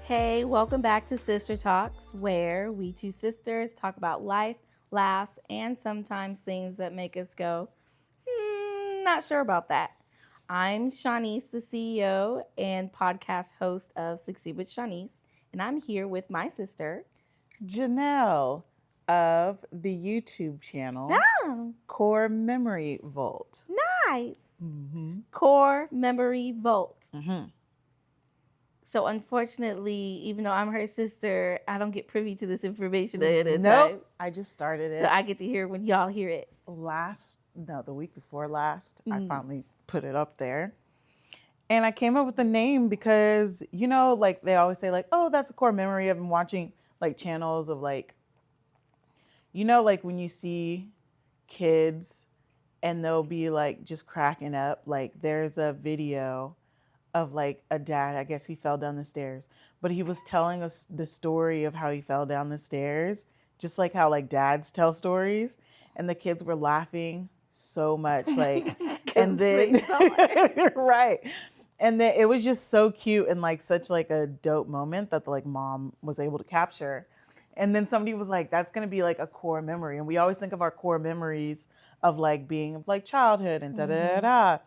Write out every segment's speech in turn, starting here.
Hey, welcome back to Sister Talks, where we two sisters talk about life, laughs, and sometimes things that make us go, not sure about that. I'm Shanice, the CEO and podcast host of Succeed with Shanice, and I'm here with my sister, Janelle of the YouTube channel Core Memory Vault. Nice. Core Memory Vault. So unfortunately, even though I'm her sister, I don't get privy to this information ahead of time. I just started it. So I get to hear when y'all hear it. The week before last, I finally put it up there. And I came up with the name because, like they always say, like, oh, that's a core memory. I've been watching like channels of like, like when you see kids and they'll be like just cracking up. Like there's a video of like a dad, I guess he fell down the stairs, but he was telling us the story of how he fell down the stairs, just like how like dads tell stories. And the kids were laughing so much, like, and then, right. And then it was just so cute and like such like a dope moment that the like mom was able to capture. And then somebody was like, that's going to be like a core memory. And we always think of our core memories of like being of like childhood and da-da-da-da.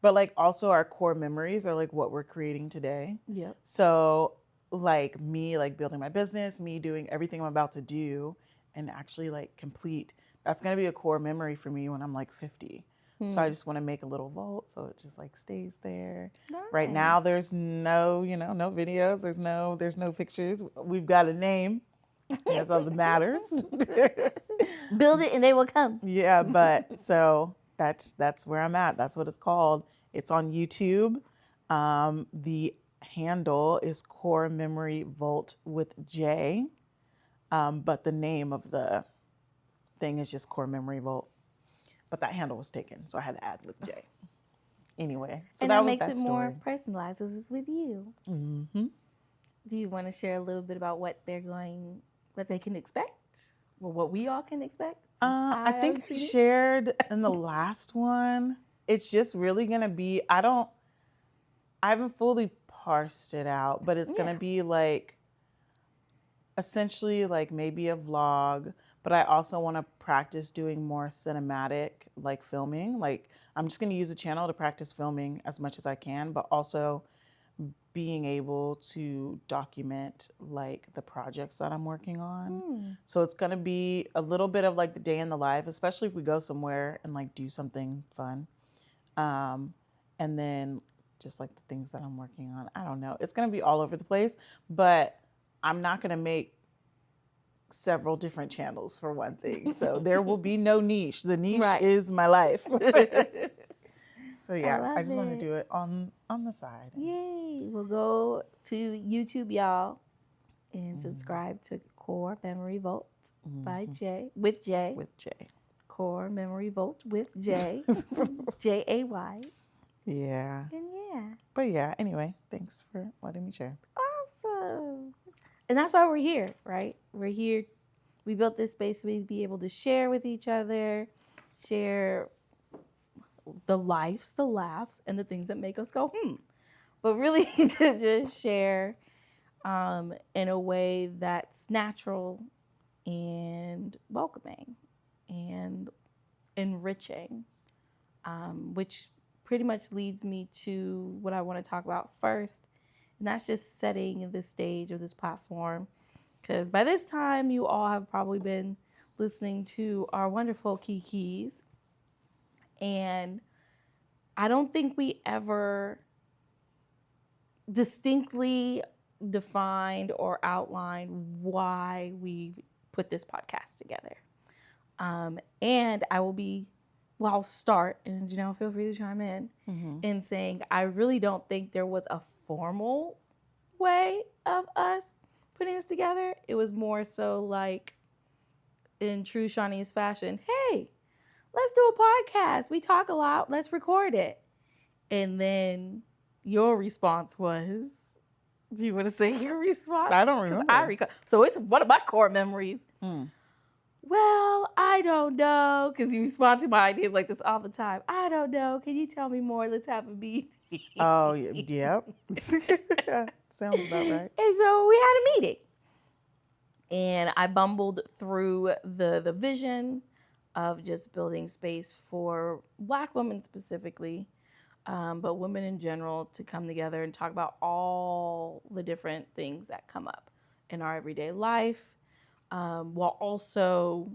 But like also our core memories are like what we're creating today. Yep. So like me like building my business, me doing everything I'm about to do and actually like complete, that's going to be a core memory for me when I'm like 50. So I just want to make a little vault so it just like stays there. Nice. Right now there's no, no videos, there's no pictures. We've got a name. That's all that matters. Build it and they will come. Yeah, but so that's where I'm at. That's what it's called. It's on YouTube. The handle is Core Memory Vault with J, but the name of the thing is just Core Memory Vault. But that handle was taken, so I had to add with J. Anyway, so and that makes that it story. More personalized because it's with you. Mm-hmm. Do you want to share a little bit about what they can expect? Well, what we all can expect? I think I shared in the last one. It's just really gonna be. I haven't fully parsed it out, but it's gonna be like essentially like maybe a vlog. But I also want to practice doing more cinematic like filming. Like I'm just gonna use the channel to practice filming as much as I can, but also being able to document like the projects that I'm working on. So it's gonna be a little bit of like the day in the life, especially if we go somewhere and like do something fun. And then just like the things that I'm working on. I don't know. It's gonna be all over the place, but I'm not gonna make several different channels for one thing. So there will be no niche. The niche is my life. So yeah, I just want to do it on the side. Yay! We'll go to YouTube, y'all, and subscribe to Core Memory Vault by J with J. With J. Core Memory Vault with J. Jay. Yeah. And yeah. But yeah, anyway, thanks for letting me share. Awesome. And that's why we're here, right? We're here. We built this space so we'd be able to share with each other, share the lives, the laughs, and the things that make us go, But really to just share in a way that's natural and welcoming and enriching, which pretty much leads me to what I want to talk about first. And that's just setting the stage of this platform. Because by this time, you all have probably been listening to our wonderful Kikis. And I don't think we ever distinctly defined or outlined why we put this podcast together. And I'll start, and Janelle, feel free to chime in saying I really don't think there was a formal way of us putting this together. It was more so like in true Shanice fashion, hey, let's do a podcast. We talk a lot. Let's record it. And then your response was, do you want to say your response? I don't remember. So it's one of my core memories. well, I don't know, because you respond to my ideas like this all the time. I don't know. Can you tell me more? Let's have a meeting. Oh, yep. Sounds about right. And so we had a meeting. And I bumbled through the vision of just building space for Black women specifically, but women in general, to come together and talk about all the different things that come up in our everyday life, while also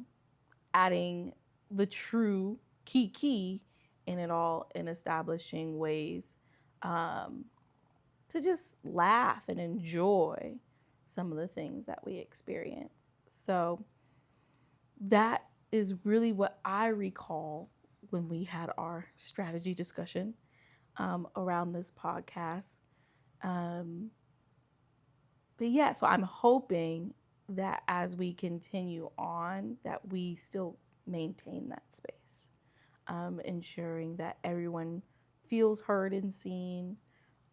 adding the true key in it all, in establishing ways to just laugh and enjoy some of the things that we experience. So that is really what I recall when we had our strategy discussion around this podcast. But yeah, so I'm hoping that as we continue on, that we still maintain that space, ensuring that everyone feels heard and seen,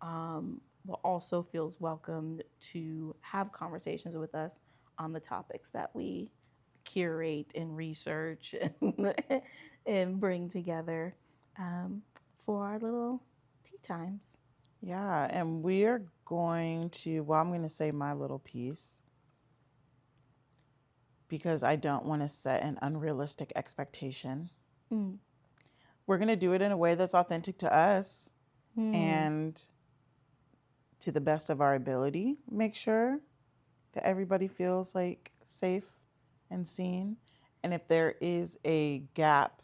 but also feels welcomed to have conversations with us on the topics that we curate and research and bring together for our little tea times. Yeah, and we're going to, well, I'm going to say my little piece because I don't want to set an unrealistic expectation. We're going to do it in a way that's authentic to us and to the best of our ability. Make sure that everybody feels like safe and seen. And if there is a gap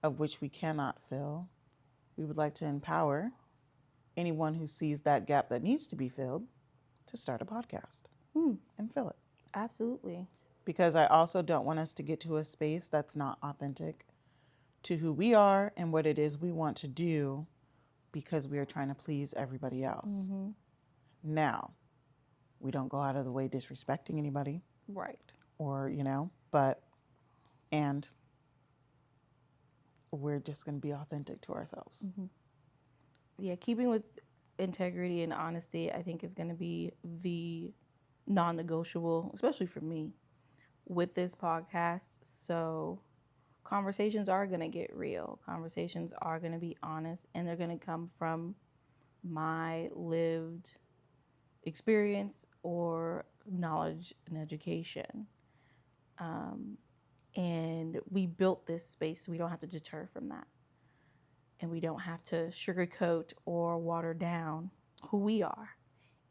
of which we cannot fill, we would like to empower anyone who sees that gap that needs to be filled to start a podcast and fill it. Absolutely. Because I also don't want us to get to a space that's not authentic to who we are and what it is we want to do because we are trying to please everybody else. Now, we don't go out of the way disrespecting anybody. Right. Or, and we're just going to be authentic to ourselves. Yeah, keeping with integrity and honesty, I think, is going to be the non-negotiable, especially for me, with this podcast. So conversations are going to get real. Conversations are going to be honest, and they're going to come from my lived experience or knowledge and education. And we built this space so we don't have to deter from that. And we don't have to sugarcoat or water down who we are.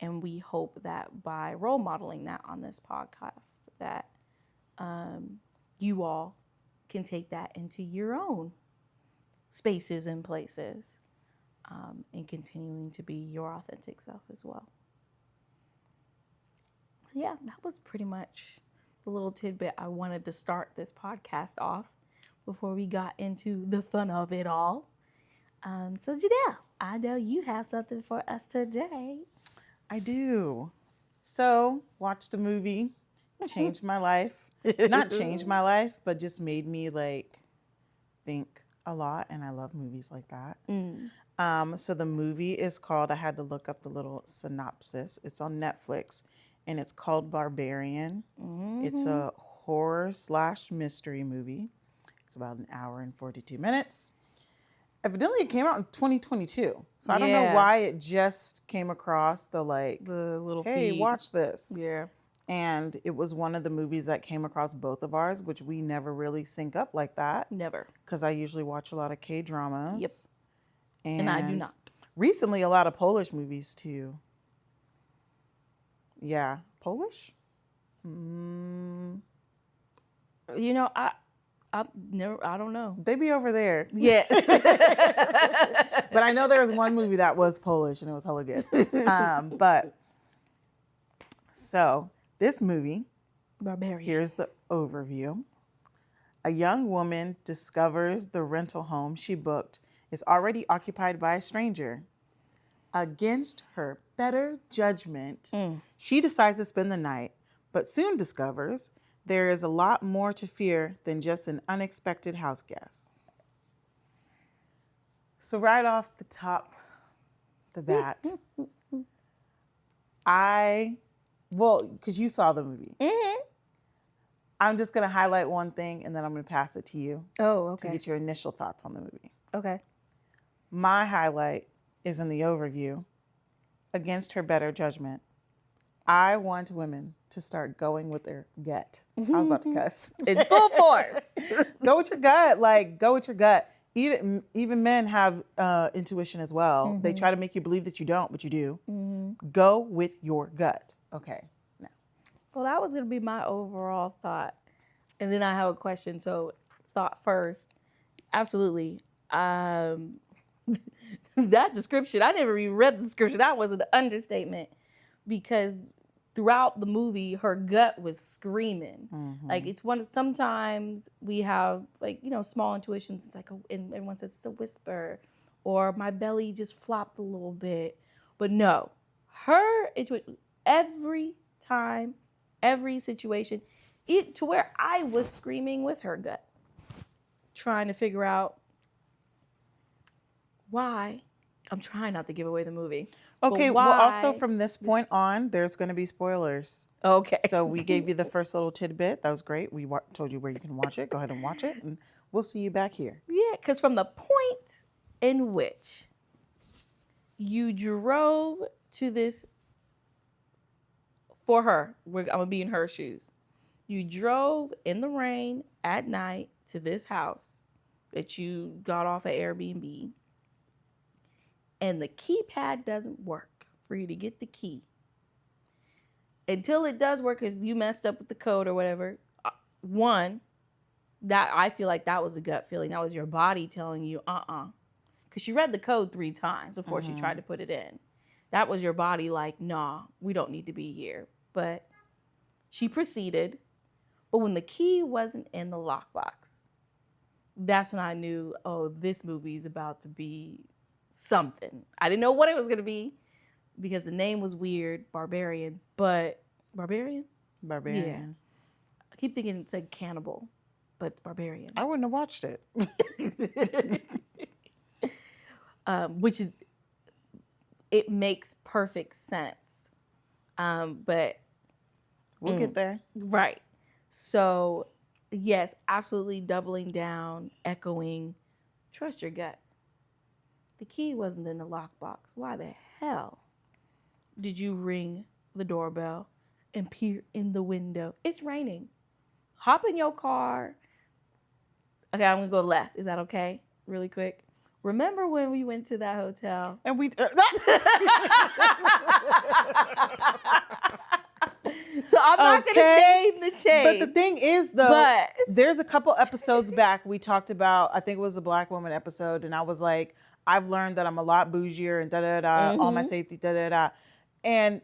And we hope that by role modeling that on this podcast, that you all can take that into your own spaces and places, and continuing to be your authentic self as well. So yeah, that was pretty much the little tidbit I wanted to start this podcast off before we got into the fun of it all. So Janelle, I know you have something for us today. I do. So, watched a movie, changed my life. Not changed my life, but just made me think a lot, and I love movies like that. So the movie is called, I had to look up the little synopsis. It's on Netflix, and it's called Barbarian. It's a horror/mystery movie. It's about an hour and 42 minutes. Evidently, it came out in 2022. So I don't know why it just came across the little hey, feed. watch this. Yeah. And it was one of the movies that came across both of ours, which we never really sync up like that. Never. Because I usually watch a lot of K-dramas. Yep. And I do not. Recently, a lot of Polish movies, too. Yeah. Polish? You know, I don't know. They be over there. Yes. But I know there was one movie that was Polish, and it was hella good. So this movie, Barbarian. Here's the overview. A young woman discovers the rental home she booked is already occupied by a stranger. Against her better judgment, she decides to spend the night, but soon discovers there is a lot more to fear than just an unexpected house guest. So right off the top, the bat, because you saw the movie. I'm just going to highlight one thing and then I'm going to pass it to you Oh, to okay. get your initial thoughts on the movie. Okay. My highlight is in the overview. Against her better judgment, I want women to start going with their gut. I was about to cuss. In full force. Go with your gut. Like, go with your gut. Even men have intuition as well. They try to make you believe that you don't, but you do. Go with your gut. Okay. Now. Well, that was going to be my overall thought. And then I have a question. So, thought first. Absolutely. That description, I never even read the description. That was an understatement because throughout the movie, her gut was screaming. Like sometimes we have like, small intuitions. It's like, and everyone says it's a whisper or my belly just flopped a little bit. But no, her intuition, every time, every situation, to where I was screaming with her gut, trying to figure out why. I'm trying not to give away the movie. Okay, well, also from this point on, there's going to be spoilers. Okay. So we gave you the first little tidbit. That was great. We told you where you can watch it. Go ahead and watch it, and we'll see you back here. Yeah, because from the point in which you drove to this, for her, I'm going to be in her shoes. You drove in the rain at night to this house that you got off at Airbnb, and the keypad doesn't work for you to get the key. Until it does work because you messed up with the code or whatever. One, that I feel like that was a gut feeling. That was your body telling you, Because she read the code 3 times before she tried to put it in. That was your body like, nah, we don't need to be here. But she proceeded. But when the key wasn't in the lockbox, that's when I knew, oh, this movie's about to be something. I didn't know what it was going to be because the name was weird, Barbarian, but Barbarian? Barbarian. Yeah. I keep thinking it said cannibal, but it's Barbarian. I wouldn't have watched it. Which is, it makes perfect sense. But we'll get there. Right. So, yes, absolutely doubling down, echoing, trust your gut. The key wasn't in the lockbox. Why the hell did you ring the doorbell and peer in the window? It's raining. Hop in your car. Okay, I'm going to go left. Is that okay? Really quick. Remember when we went to that hotel? And we... So I'm not going to name the chain. But the thing is, though, there's a couple episodes back we talked about, I think it was a Black woman episode, and I was like, I've learned that I'm a lot bougier and da-da-da, all my safety, da-da-da. And,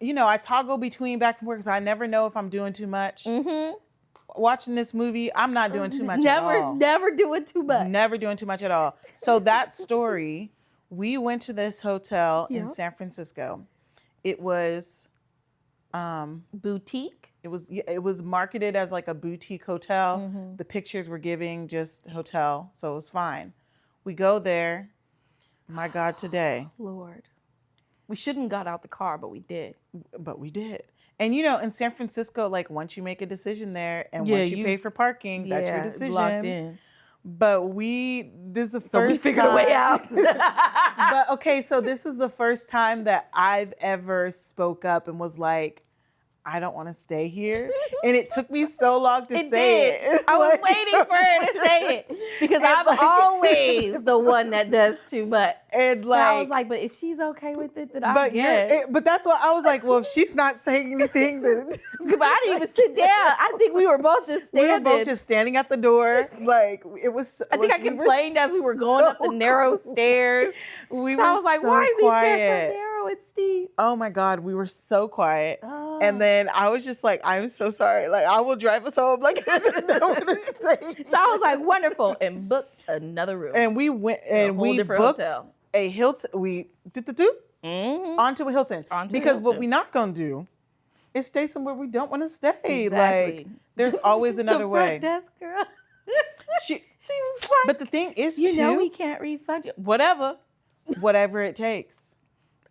I toggle between back and forth because I never know if I'm doing too much. Watching this movie, I'm not doing too much at all. Never doing too much. Never doing too much at all. So that story, we went to this hotel in San Francisco. It was... boutique. It was marketed as like a boutique hotel. The pictures were giving just hotel, so it was fine. We go there. My God, today. Lord. We shouldn't got out the car, but we did. But we did. And in San Francisco, like once you make a decision there and once you pay for parking, that's your decision. Locked in. But this is the first time. We figured a way out. But okay, so this is the first time that I've ever spoke up and was like, I don't want to stay here. And it took me so long to say it. I was waiting for her to say it because I'm always the one that does too much. And I was like, but if she's okay with it, then I'm good. But that's what I was like, well, if she's not saying anything, then... But I didn't even sit down. I think we were both just standing. We were both just standing at the door. Like, it was... I think I complained as we were going up the narrow stairs. I was like, why is these stairs so narrow and steep? Oh my God, we were so quiet. And then I was just like, I'm so sorry. Like, I will drive us home. Like, I didn't know where to stay. So I was like, wonderful. And booked another room. And we went and we booked hotel. A Hilton. We onto a Hilton. Because what we're not going to do is stay somewhere we don't want to stay. Exactly. Like, there's always another way. The front desk girl. She was like, but the thing is, we can't refund you. Whatever it takes.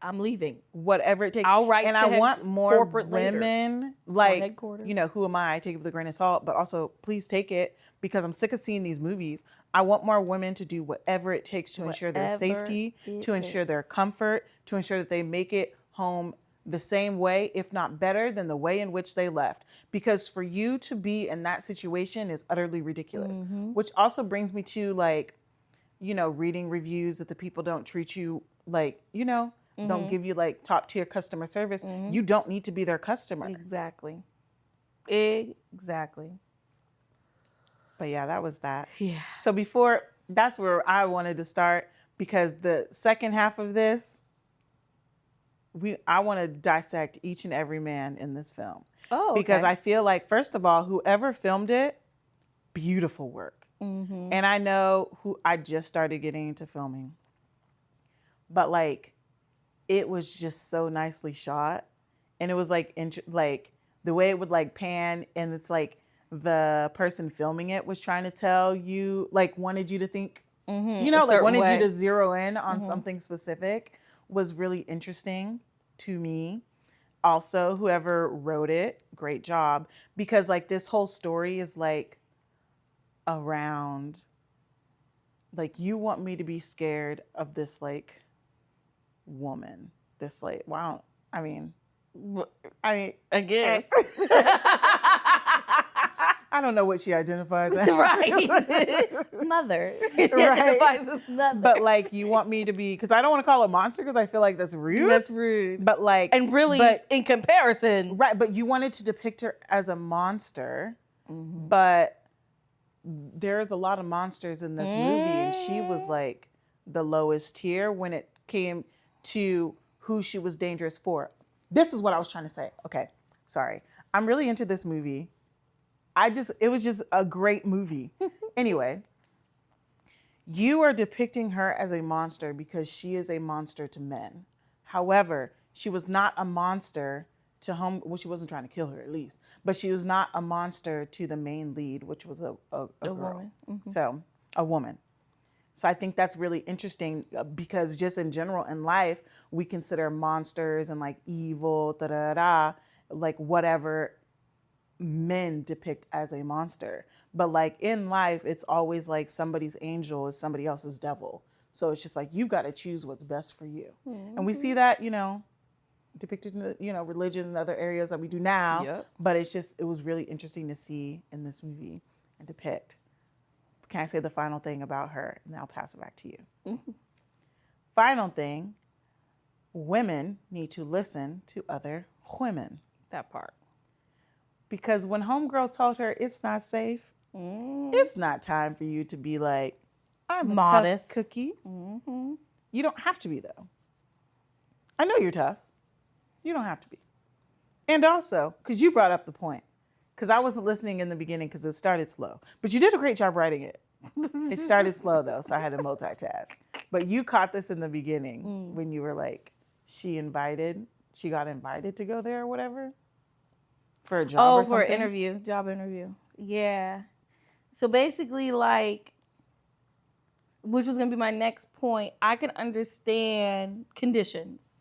I'm leaving. Whatever it takes. I'll write and to I want more corporate later. women, like, headquarters. you know, who am I take it with a grain of salt, but also please take it because I'm sick of seeing these movies. I want more women to do whatever it takes to ensure their Whatever safety, it to ensure their takes. comfort, to ensure that they make it home the same way, if not better than the way in which they left. Because for you to be in that situation is utterly ridiculous. Which also brings me to, like, you know, reading reviews that the people don't treat you like, you know, don't give you like top tier customer service. You don't need to be their customer. Exactly. But yeah, that was that. Yeah. So that's where I wanted to start, because the second half of this, I want to dissect each and every man in this film. Oh, okay. Because I feel like, first of all, whoever filmed it, beautiful work. And I know who I just started getting into filming, but like, it was just so nicely shot, and it was like like the way it would like pan, and it's like the person filming it was trying to tell you, like, wanted you to think, you know, like wanted you to zero in on something specific, was really interesting to me. Also, whoever wrote it, great job, because like this whole story is like around, like, you want me to be scared of this like woman, this like, wow, I guess. I don't know what she identifies as. Right. Mother. She identifies as mother. But like, you want me to be, because I don't want to call it monster, because I feel like that's rude. That's rude. But like, and really, in comparison, right? But you wanted to depict her as a monster, but there's a lot of monsters in this movie, and she was like the lowest tier when it came to who she was dangerous for. This is what I was trying to say. Okay, sorry. I'm really into this movie. It was just a great movie. Anyway, you are depicting her as a monster because she is a monster to men. However, she was not a monster to home. Well, she wasn't trying to kill her, at least, but she was not a monster to the main lead, which was a girl. Woman. So a woman. So I think that's really interesting, because just in general in life, we consider monsters and like evil, like whatever men depict as a monster. But like in life, it's always like somebody's angel is somebody else's devil. So it's just like, you got to choose what's best for you. And we see that, you know, depicted in, you know, religion and other areas that we do now. Yep. But it was really interesting to see in this movie and depict. Can I say the final thing about her? And then I'll pass it back to you. Final thing, women need to listen to other women. That part. Because when homegirl told her it's not safe, it's not time for you to be like, I'm modest. A tough cookie. You don't have to be, though. I know you're tough. You don't have to be. And also, because you brought up the point, because I wasn't listening in the beginning because it started slow. But you did a great job writing it. It started slow, though, so I had to multitask. But you caught this in the beginning when you were like, she got invited to go there or whatever for a job or something. For an interview, job interview. Yeah. So basically, like, which was going to be my next point, I can understand conditions.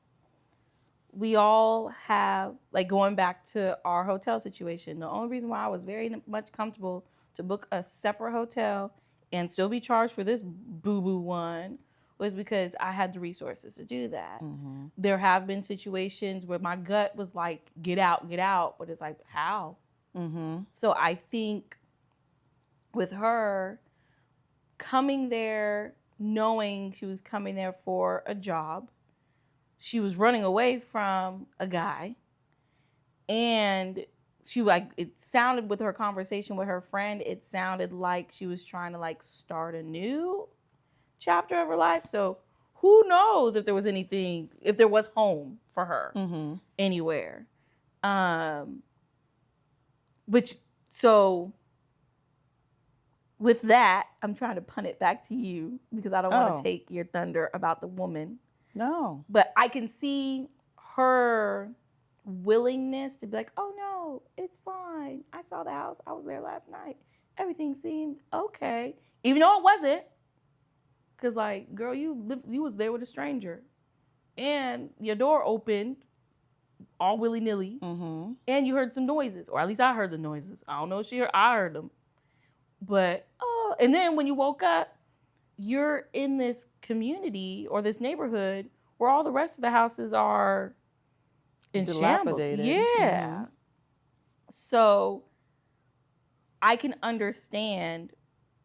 We all have, like, going back to our hotel situation, the only reason why I was very much comfortable to book a separate hotel and still be charged for this boo-boo one was because I had the resources to do that. There have been situations where my gut was like, get out, but it's like, how? So I think with her coming there, knowing she was coming there for a job, she was running away from a guy, and she, like, it sounded with her conversation with her friend, it sounded like she was trying to like start a new chapter of her life. So who knows if there was anything, if there was home for her anywhere. So with that, I'm trying to punt it back to you because I don't want to take your thunder about the woman. No. But I can see her willingness to be like, oh no, it's fine. I saw the house. I was there last night. Everything seemed okay. Even though it wasn't. Because, like, girl, you was there with a stranger. and your door opened all willy-nilly, and you heard some noises, or at least I heard the noises. I don't know if I heard them. But, and then when you woke up, you're in this community or this neighborhood where all the rest of the houses are in shambles. Yeah. So I can understand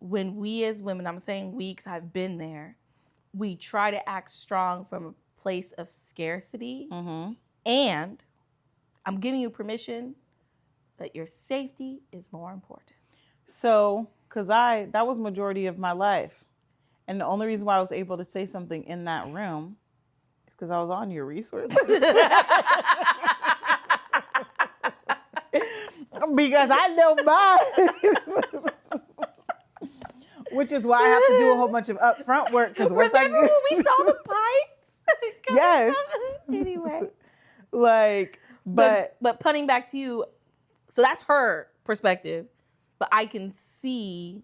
when we as women, I'm saying we because I've been there, we try to act strong from a place of scarcity. And I'm giving you permission that your safety is more important. So, that was majority of my life. And the only reason why I was able to say something in that room is because I was on your resources. Because I know mine. Which is why I have to do a whole bunch of upfront work. Because once Remember when we saw the pipes? Yes. Anyway. But punting back to you, so that's her perspective. But I can see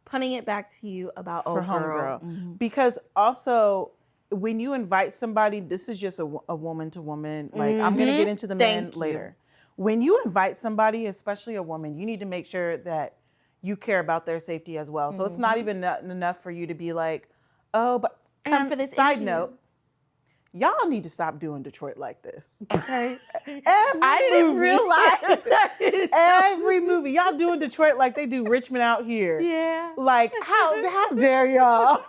punting it back to you about for homegirl. Because also when you invite somebody, this is just a woman to woman. Like I'm going to get into the men later. When you invite somebody, especially a woman, you need to make sure that you care about their safety as well. So it's not even enough for you to be like, oh, but come for this side interview. Note, y'all need to stop doing Detroit like this. Okay. I didn't realize that. Every movie. Y'all doing Detroit like they do Richmond out here. Yeah. Like, how dare y'all?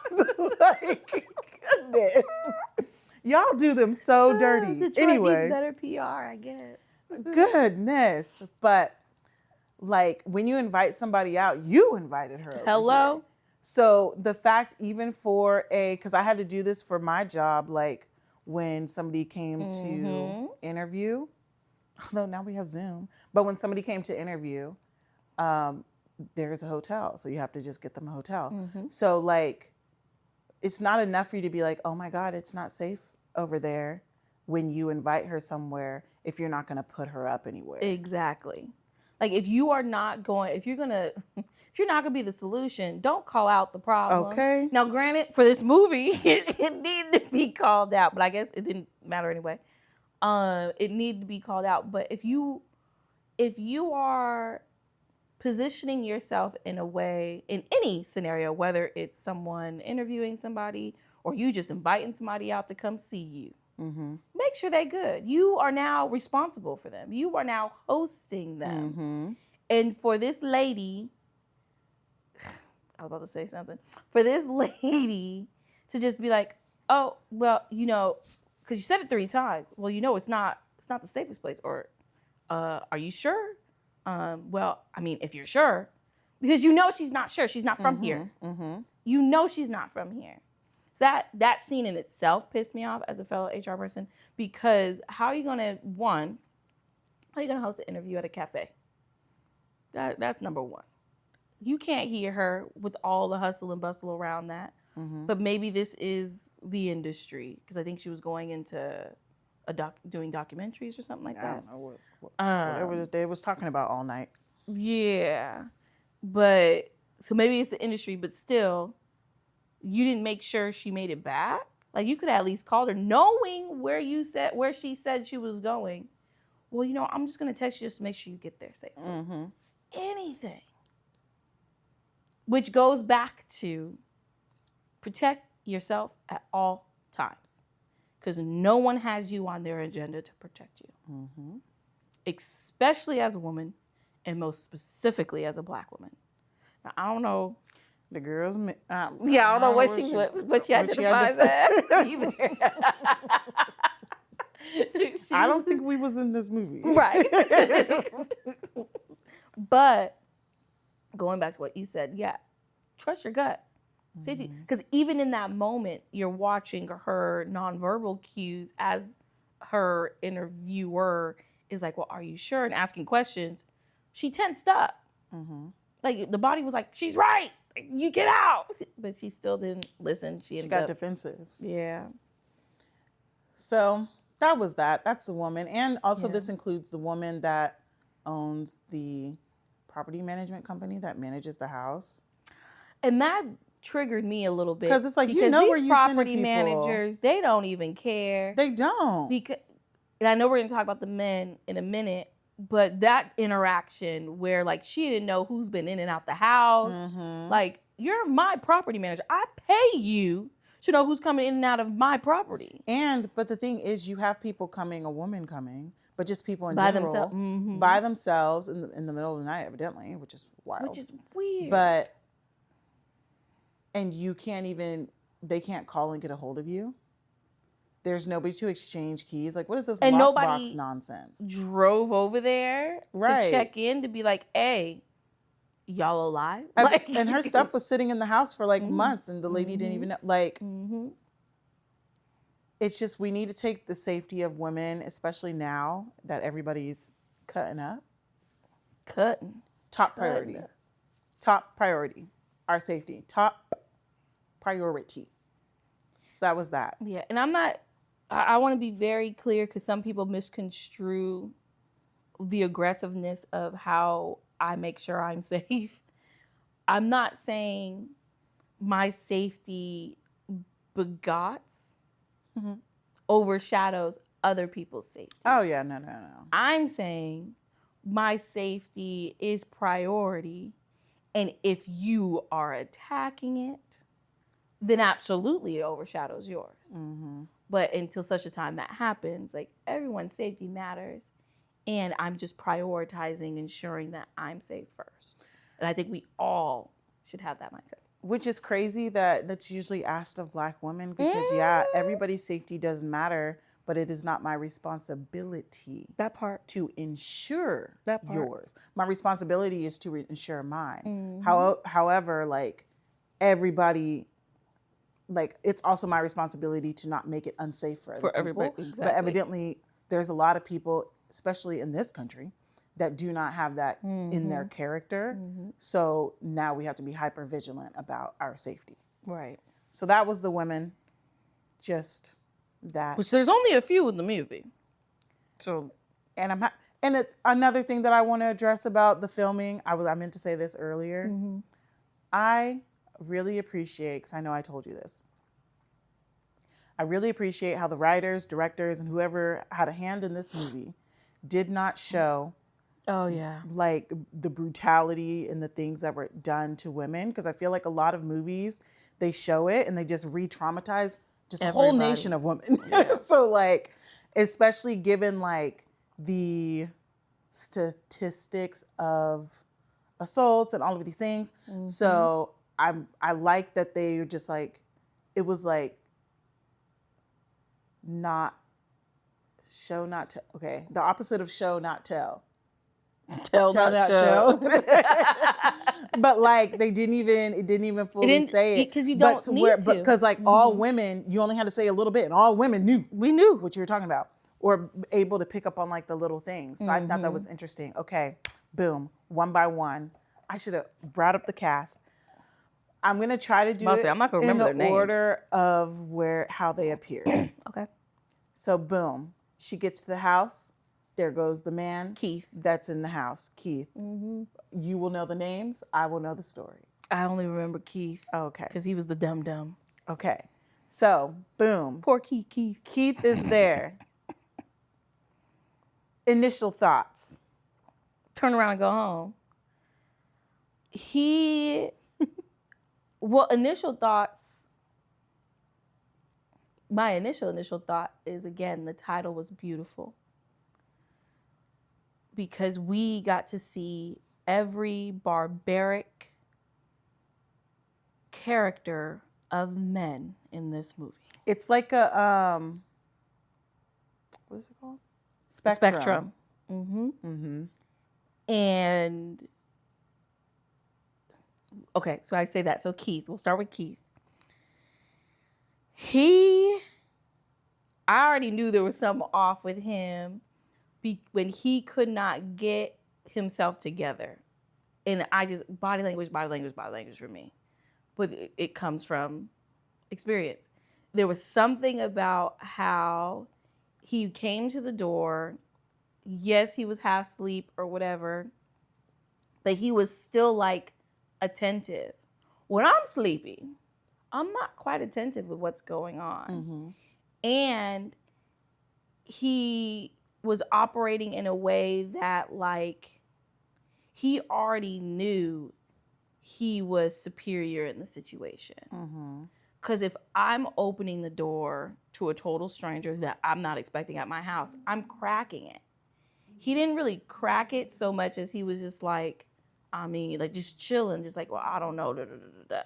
Like, goodness. Y'all do them so dirty. Detroit anyway. needs better PR, I guess. Goodness. But, like, when you invite somebody out, you invited her over Hello? here. So the fact even for because I had to do this for my job, like, when somebody came to interview, although now we have Zoom, but when somebody came to interview, there's a hotel. So you have to just get them a hotel. So like, it's not enough for you to be like, oh my God, it's not safe over there when you invite her somewhere if you're not going to put her up anywhere. Exactly. Like if you're not going to be the solution, don't call out the problem. Okay. Now, granted, for this movie, it needed to be called out, but I guess it didn't matter anyway. It needed to be called out. But if you are positioning yourself in a way, in any scenario, whether it's someone interviewing somebody or you just inviting somebody out to come see you, make sure they're good. You are now responsible for them. You are now hosting them. And for this lady, I was about to say something. For this lady to just be like, oh, well, because you said it 3 times. Well, it's not the safest place. Or, are you sure? Well, I mean, if you're sure, because she's not sure. She's not from here. She's not from here. So that scene in itself pissed me off as a fellow HR person, because how are you gonna host an interview at a cafe? That's number one. You can't hear her with all the hustle and bustle around that. But maybe this is the industry, because I think she was going into doing documentaries or something like that. I don't know whatever they was talking about all night. Yeah, but so maybe it's the industry, but still, you didn't make sure she made it back. Like you could have at least called her, knowing where she said she was going. Well, I'm just gonna text you just to make sure you get there safely. Anything. Which goes back to protect yourself at all times, because no one has you on their agenda to protect you, especially as a woman, and most specifically as a Black woman. Now, I don't know. The girls, I don't know what she identifies as either. I don't think we was in this movie. Right. But going back to what you said, yeah, trust your gut. Because even in that moment, you're watching her nonverbal cues as her interviewer is like, well, are you sure? And asking questions. She tensed up. Like the body was like, she's right. You get out. But she still didn't listen. She got defensive. Yeah. So that was that. That's the woman. And also this includes the woman that owns the property management company that manages the house. And that triggered me a little bit. 'Cause it's like, you because know where these you sending property people. managers, they don't even care. They don't. Because, and I know we're going to talk about the men in a minute, but that interaction where like she didn't know who's been in and out the house. Mhm. Like, you're my property manager. I pay you to know who's coming in and out of my property. But the thing is, you have people coming, a woman coming, but just people in By general, themselves. by themselves in the middle of the night, evidently, which is wild. Which is weird. But, and you can't even, they can't call and get a hold of you. There's nobody to exchange keys. Like, what is this And lockbox nonsense? Drove over there to check in to be like, hey, y'all alive? Like, and her stuff was sitting in the house for like months, and the lady didn't even know. Like, it's just, we need to take the safety of women, especially now that everybody's cutting up. Top priority. Top priority. Our safety. Top priority. So that was that. Yeah, and I want to be very clear because some people misconstrue the aggressiveness of how I make sure I'm safe. I'm not saying my safety overshadows other people's safety. Oh, yeah, no. I'm saying my safety is priority, and if you are attacking it, then absolutely it overshadows yours. But until such a time that happens, like, everyone's safety matters, and I'm just prioritizing ensuring that I'm safe first. And I think we all should have that mindset. Which is crazy that's usually asked of Black women because, yeah, everybody's safety does matter, but it is not my responsibility. That part. To ensure that part. Yours. My responsibility is to ensure mine. However, like, everybody, like, it's also my responsibility to not make it unsafe for other people. Everybody. Exactly. But evidently, there's a lot of people, especially in this country, that do not have that in their character. So now we have to be hyper vigilant about our safety. Right. So that was the women. Just that. Which there's only a few in the movie. So, and another thing that I want to address about the filming, I meant to say this earlier. I really appreciate, because I know I told you this, I really appreciate how the writers, directors, and whoever had a hand in this movie did not show like the brutality and the things that were done to women. Because I feel like a lot of movies, they show it and they just re-traumatize just a whole nation of women. Yeah. So, like, especially given like the statistics of assaults and all of these things. So I like that they were just like, it was like not show, not tell. Okay, the opposite of show, not tell. Tell not show. But like, it didn't even fully say it. Because you don't need to. Because like all women, you only had to say a little bit, and all women knew. We knew what you were talking about, or able to pick up on like the little things. So I thought that was interesting. Okay, boom, one by one. I should have brought up the cast. I'm gonna try to do it I'm not gonna remember in the order of how they appear. Okay. So boom, she gets to the house. There goes the man, Keith, that's in the house. Keith. You will know the names. I will know the story. I only remember Keith. Okay. Because he was the dum-dum. Okay. So, boom. Poor Keith. Keith is there. Initial thoughts. Turn around and go home. Initial thoughts. My initial thought is, again, the title was beautiful. Because we got to see every barbaric character of men in this movie. It's like a what is it called? Spectrum. And okay, so I say that. So Keith, we'll start with Keith. I already knew there was something off with him when he could not get himself together. And I just, body language for me. But it comes from experience. There was something about how he came to the door. Yes, he was half asleep or whatever, but he was still like attentive. When I'm sleepy, I'm not quite attentive with what's going on. Mm-hmm. And he was operating in a way that, like, he already knew he was superior in the situation. Mm-hmm. Because if I'm opening the door to a total stranger that I'm not expecting at my house, I'm cracking it. He didn't really crack it so much as he was just like, like just chilling, just like, well, I don't know. Da, da, da, da, da.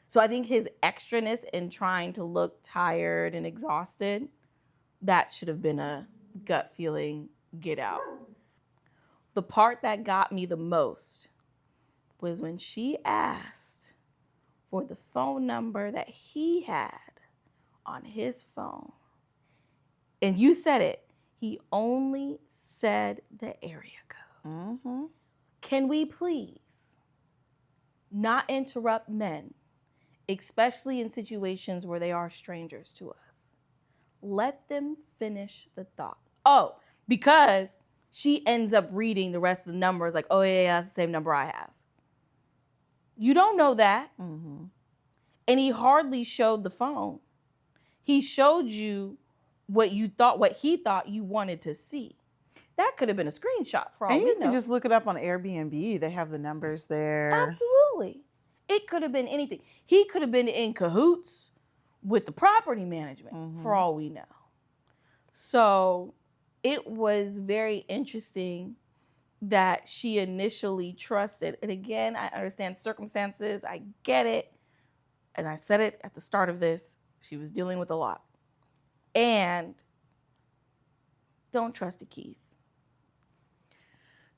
So I think his extraness in trying to look tired and exhausted, that should have been a gut feeling, get out. The part that got me the most was when she asked for the phone number that he had on his phone. And you said it. He only said the area code. Mm-hmm. Can we please not interrupt men, especially in situations where they are strangers to us? Let them finish the thought. Oh, because she ends up reading the rest of the numbers like, oh, yeah, that's the same number I have. You don't know that. Mm-hmm. And he hardly showed the phone. He showed you what he thought you wanted to see. That could have been a screenshot for all And we you know. can just look it up on Airbnb. They have the numbers there. Absolutely. It could have been anything. He could have been in cahoots with the property management for all we know. So it was very interesting that she initially trusted. And again, I understand circumstances. I get it. And I said it at the start of this. She was dealing with a lot. And don't trust a Keith.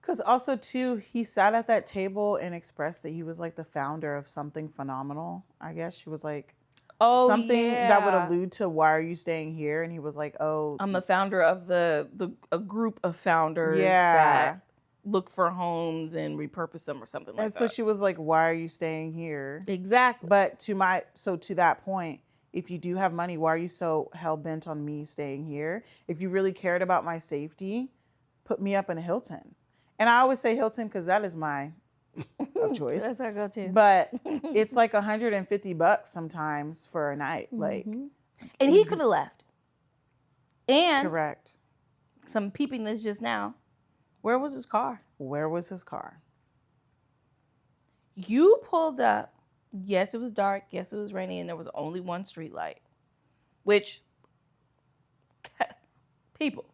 Because also, too, he sat at that table and expressed that he was like the founder of something phenomenal. I guess she was like, something that would allude to why are you staying here? And he was like, oh, I'm the founder of a group of founders that look for homes and repurpose them or something like that. And so she was like, why are you staying here? Exactly. But to that point, if you do have money, why are you so hell bent on me staying here? If you really cared about my safety, put me up in a Hilton. And I always say Hilton because that is my of choice. That's our go-to. But it's like $150 sometimes for a night. Like, and he could have left. And correct. Some peeping this just now. Where was his car? Where was his car? You pulled up. Yes, it was dark. Yes, it was rainy, and there was only one street light. Which, people,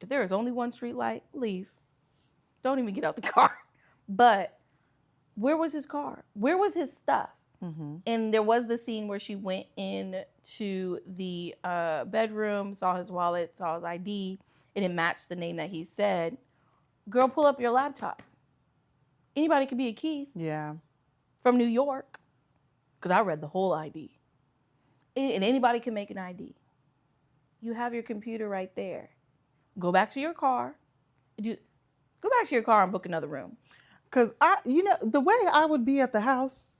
if there is only one street light, leave. Don't even get out the car. But where was his car? Where was his stuff? Mm-hmm. And there was the scene where she went into the bedroom, saw his wallet, saw his ID, and it matched the name that he said. Girl, pull up your laptop. Anybody could be a Keith. Yeah. From New York. Because I read the whole ID. And anybody can make an ID. You have your computer right there. Go back to your car. Go back to your car and book another room. Because the way I would be at the house.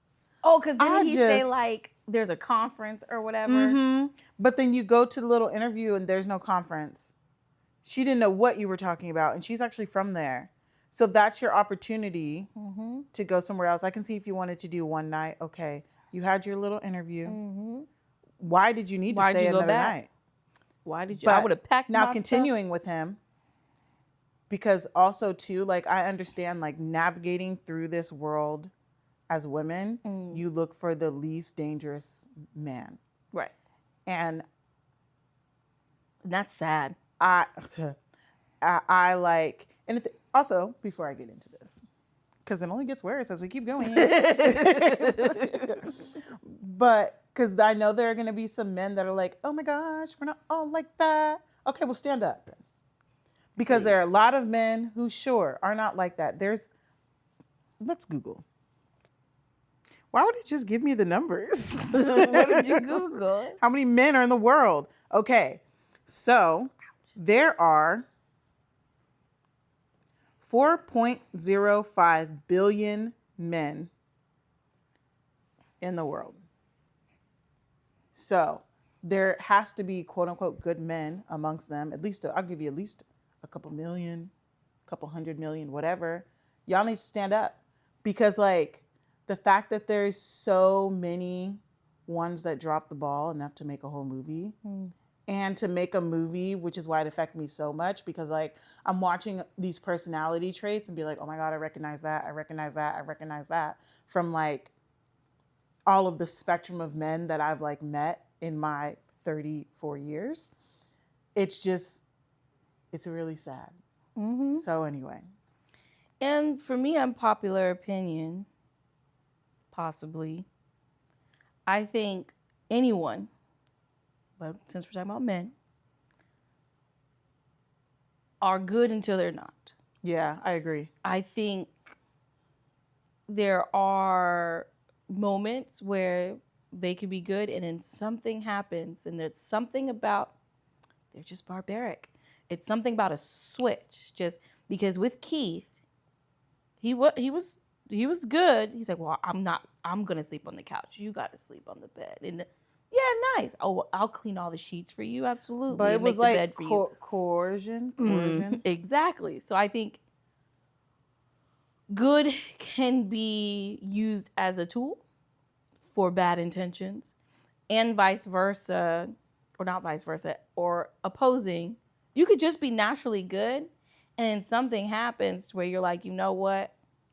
Oh, because then he'd say like, there's a conference or whatever. Mm-hmm. But then you go to the little interview and there's no conference. She didn't know what you were talking about. And she's actually from there. So that's your opportunity to go somewhere else. I can see if you wanted to do one night. Okay. You had your little interview. Mm-hmm. Why did you need to stay another night? Why did you? I would have packed my stuff. Now continuing with him. Because also too, like I understand like navigating through this world as women, you look for the least dangerous man. Right. And that's sad. I like, and also before I get into this, because it only gets worse as we keep going. But because I know there are going to be some men that are like, oh my gosh, we're not all like that. Okay, well stand up then. Because there are a lot of men who sure are not like that. Let's Google. Why would it just give me the numbers? What did you Google? How many men are in the world? Okay, so there are 4.05 billion men in the world. So there has to be quote unquote good men amongst them. At least, I'll give you at least a couple million, a couple 100 million, whatever. Y'all need to stand up because like the fact that there's so many ones that drop the ball enough to make a whole movie. And to make a movie, which is why it affected me so much, because like I'm watching these personality traits and be like, oh my God, I recognize that, I recognize that, I recognize that from like all of the spectrum of men that I've like met in my 34 years. It's really sad. So anyway. And for me, unpopular opinion, possibly, I think anyone, but since we're talking about men, are good until they're not. Yeah, I agree. I think there are moments where they can be good and then something happens and there's something about, they're just barbaric. It's something about a switch, just because with Keith, he was good. He's like, well, I'm going to sleep on the couch. You got to sleep on the bed. And yeah, nice. Oh, I'll clean all the sheets for you. Absolutely. But it and was make like the bed for you. coercion. Exactly. So I think good can be used as a tool for bad intentions, and vice versa, or not vice versa, or opposing. You could just be naturally good, and something happens to where you're like, you know what?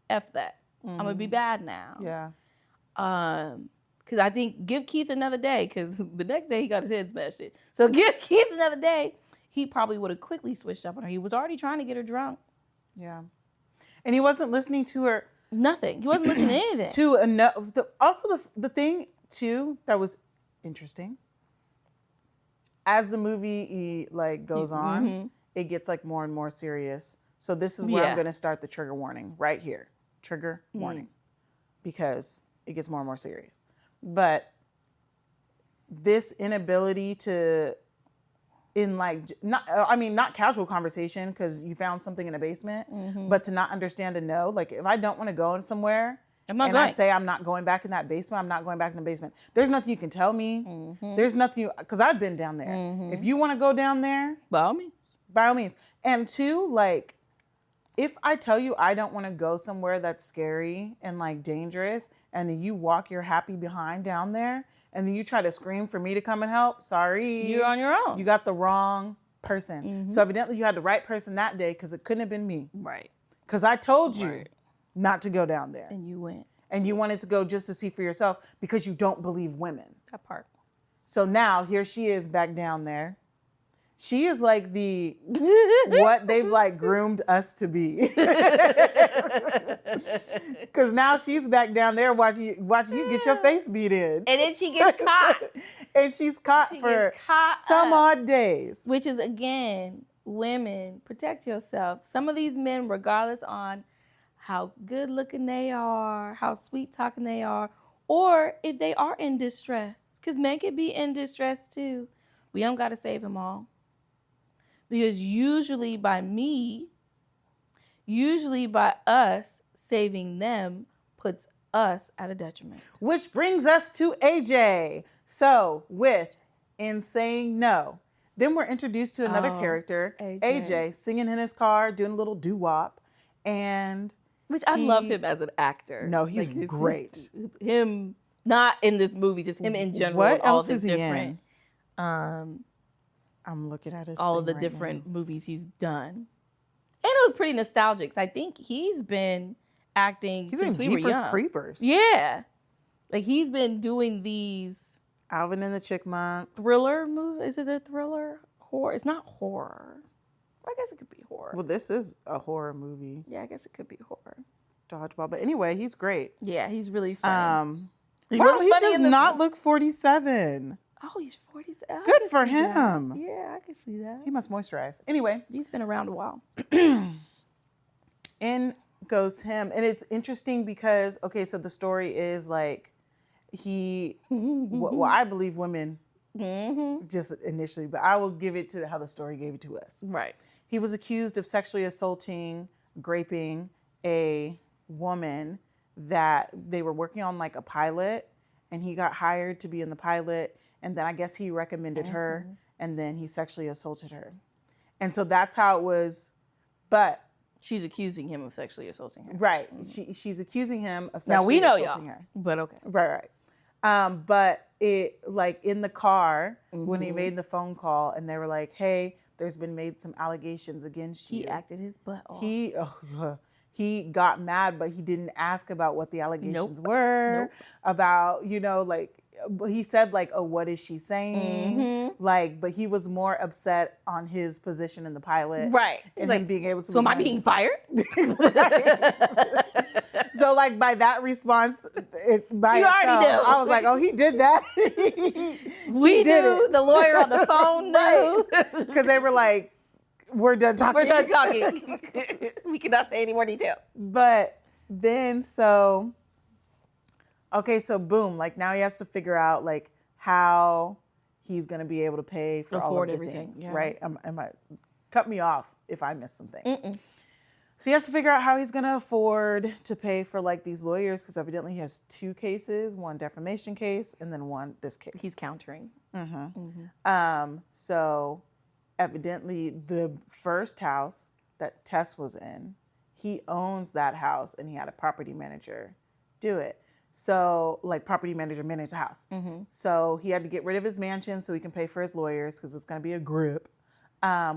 F that. I'm going to be bad now. Yeah. Because I think give Keith another day, because the next day he got his head smashed in. So give Keith another day. He probably would have quickly switched up on her. He was already trying to get her drunk. Yeah. And he wasn't listening to her. Nothing. He wasn't listening to anything. To enough. Also, the thing, too, that was interesting, as the movie like goes on, it gets like more and more serious. So this is where I'm going to start the trigger warning right here. Trigger warning. Because it gets more and more serious. But this inability to, not casual conversation because you found something in a basement, but to not understand a no. Like if I don't want to go in somewhere I say I'm not going back in that basement, I'm not going back in the basement. There's nothing you can tell me. There's nothing, because I've been down there. If you want to go down there, by all means. By all means. And two, like, if I tell you I don't want to go somewhere that's scary and like dangerous, and then you walk your happy behind down there, and then you try to scream for me to come and help, sorry. You're on your own. You got the wrong person. So evidently you had the right person that day, because it couldn't have been me. Right. Because I told you not to go down there. And you went. And you wanted to go just to see for yourself because you don't believe women. That part. So now here she is back down there. She is like the what they've like groomed us to be. Because now she's back down there watching you get your face beat in. And then she gets caught. And she's caught for some odd days. Which is, again, women, protect yourself. Some of these men, regardless on how good looking they are, how sweet talking they are, or if they are in distress, because men can be in distress too. We don't got to save them all. Because usually by us saving them puts us at a detriment. Which brings us to AJ. So with In Saying No, then we're introduced to another character, AJ, singing in his car, doing a little doo-wop, and which I love him as an actor. No, he's like, great. Him, not in this movie, just him in general. What all else is he different, in? I'm looking at his all of the right different now. movies he's done. And it was pretty nostalgic. I think he's been acting since we were young. Creepers. Yeah. Like he's been doing these Alvin and the Chipmunks. Thriller movie. Is it a thriller? Horror? It's not horror. I guess it could be horror. Well, this is a horror movie. Yeah, I guess it could be horror. Dodgeball. But anyway, he's great. Yeah, he's really funny. He does not look 47. Oh, he's 47. Good for him. That. Yeah, I can see that. He must moisturize. Anyway. He's been around a while. In goes him. And it's interesting because, okay, so the story is like well, I believe women just initially, but I will give it to how the story gave it to us. Right. He was accused of sexually assaulting, raping a woman that they were working on like a pilot, and he got hired to be in the pilot. And then I guess he recommended her, and then he sexually assaulted her. And so that's how it was. But She's accusing him of sexually assaulting her. Right. She's accusing him of Now sexually we know assaulting y'all, her. but okay. Right. But it, like, in the car, when he made the phone call and they were like, hey, there's been made some allegations against you. He acted his butt off. He got mad, but he didn't ask about what the allegations were, about, you know, like, he said, like, oh, what is she saying? Like, but he was more upset on his position in the pilot. Right. And like, him being able to. So am I being fired? So, like, by that response, you already knew. I was like, oh, he did that. We knew. The lawyer on the phone knew. Because they were like, we're done talking. We're done talking. We cannot say any more details. But then, so boom, like, now he has to figure out, like, how he's going to be able to pay for all of the everything, things, right? Cut me off if I miss some things. So he has to figure out how he's going to afford to pay for, like, these lawyers, because evidently he has 2 cases, one defamation case and then this case. He's countering. So evidently the first house that Tess was in, he owns that house and he had a property manager do it. So, like, property manager manage the house. So he had to get rid of his mansion so he can pay for his lawyers, because it's going to be a grip,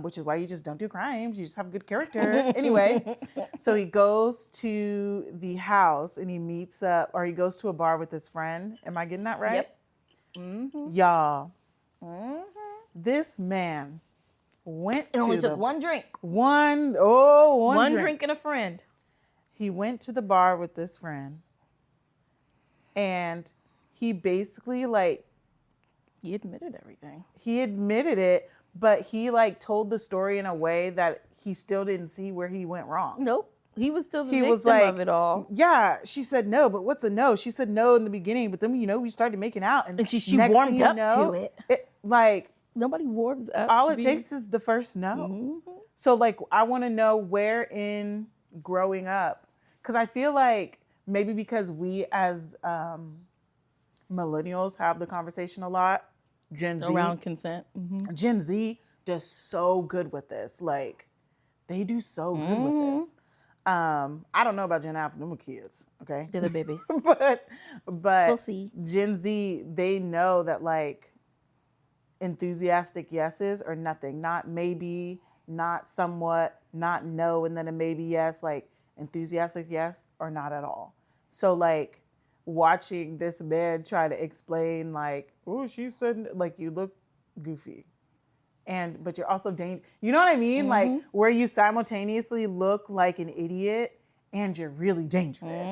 which is why you just don't do crimes. You just have good character. Anyway, so he goes to the house and he meets up, or he goes to a bar with his friend. Am I getting that right? Yep. Y'all, this man went It only to took one drink. One drink and a friend. He went to the bar with this friend, and he basically, like, He admitted everything. He admitted it, but he, like, told the story in a way that he still didn't see where he went wrong. Nope. He was still the victim of it all. Yeah, she said no, but what's a no? She said no in the beginning, but then, you know, we started making out. And she warmed up to it. Like, nobody warms up. All it takes is the first no. So, like, I want to know where in growing up, because I feel like maybe because we as millennials have the conversation a lot, Gen Z. Around consent. Gen Z does so good with this. Like, they do so good with this. I don't know about Gen Alpha, them are kids, okay? They're the babies. but we'll see. Gen Z, they know that, like, enthusiastic yeses or nothing. Not maybe, not somewhat, not no, and then a maybe yes. Like, enthusiastic yes or not at all. So, like, watching this man try to explain, like, oh, she said, like, you look goofy. But you're also dangerous. You know what I mean? Like, where you simultaneously look like an idiot and you're really dangerous.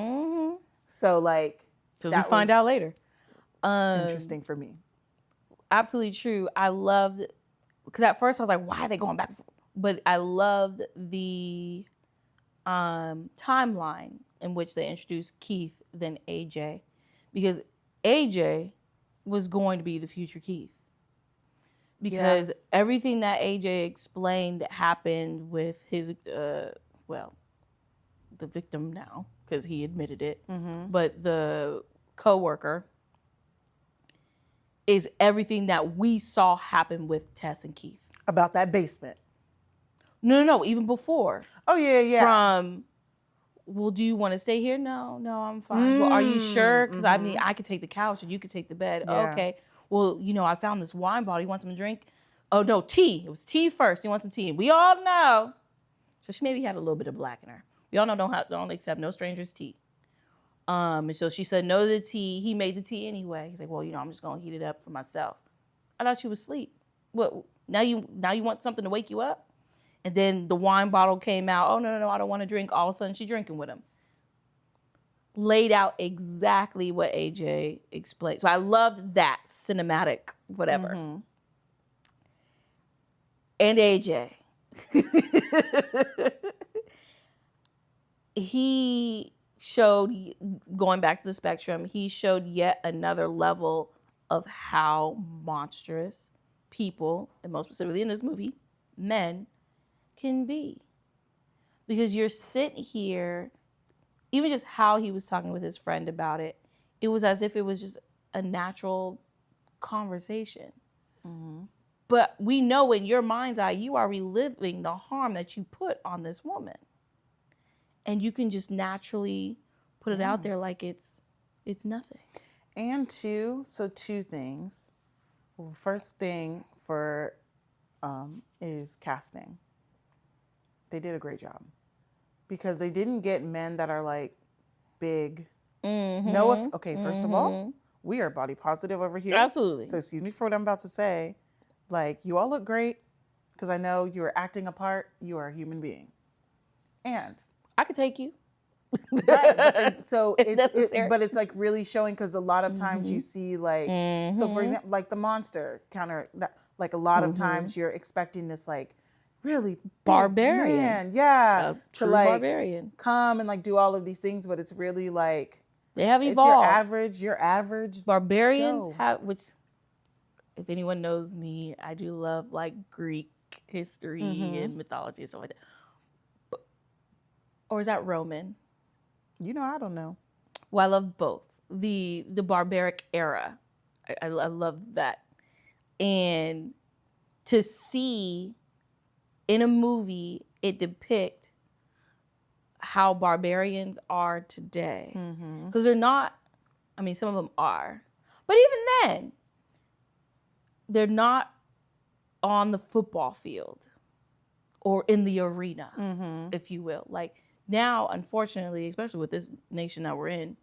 So, like, so we find out later. Interesting for me. Absolutely true. I loved, because at first I was like, why are they going back and forth? But I loved the timeline in which they introduced Keith then AJ, because AJ was going to be the future Keith. Because everything that AJ explained happened with his, the victim now, because he admitted it, but the coworker is everything that we saw happen with Tess and Keith. About that basement. No, even before. Oh, yeah. From, well, do you want to stay here? No, I'm fine. Well, are you sure? Because, I mean, I could take the couch and you could take the bed. Yeah. Okay. Well, you know, I found this wine bottle. You want some to drink? Oh, no, tea. It was tea first. You want some tea? We all know. So she maybe had a little bit of black in her. We all know don't accept no strangers' tea. And so she said no to the tea. He made the tea anyway. He's like, well, you know, I'm just going to heat it up for myself. I thought you was asleep. What? Now you want something to wake you up? And then the wine bottle came out. Oh, no, I don't want to drink. All of a sudden, she's drinking with him. Laid out exactly what AJ explained. So I loved that cinematic whatever. And AJ. He showed, going back to the spectrum, he showed yet another level of how monstrous people, and most specifically in this movie, men, can be. Because you're sitting here, even just how he was talking with his friend about it, it was as if it was just a natural conversation. But we know in your mind's eye, you are reliving the harm that you put on this woman. and you can just naturally put it out there like it's nothing. And two things. Well, first thing for is casting. They did a great job because they didn't get men that are like big. No, okay. First of all, we are body positive over here. Absolutely. So excuse me for what I'm about to say. Like, you all look great because I know you are acting a part. You are a human being, and I could take you. right. But so If necessary. but it's like really showing because a lot of times you see like so for example like the monster counter like a lot of times you're expecting this like really Barbarian. man, yeah, A to true like barbarian. come and like do all of these things, but it's really like They have it's evolved. your average Barbarians Joe. have, which, if anyone knows me, I do love like Greek history and mythology and stuff like that. Or is that Roman? You know, I don't know. Well, I love both. The barbaric era. I love that. And to see in a movie it depict how barbarians are today. Because they're not, I mean, some of them are. But even then, they're not on the football field or in the arena, if you will. Like, now, unfortunately, especially with this nation that we're in,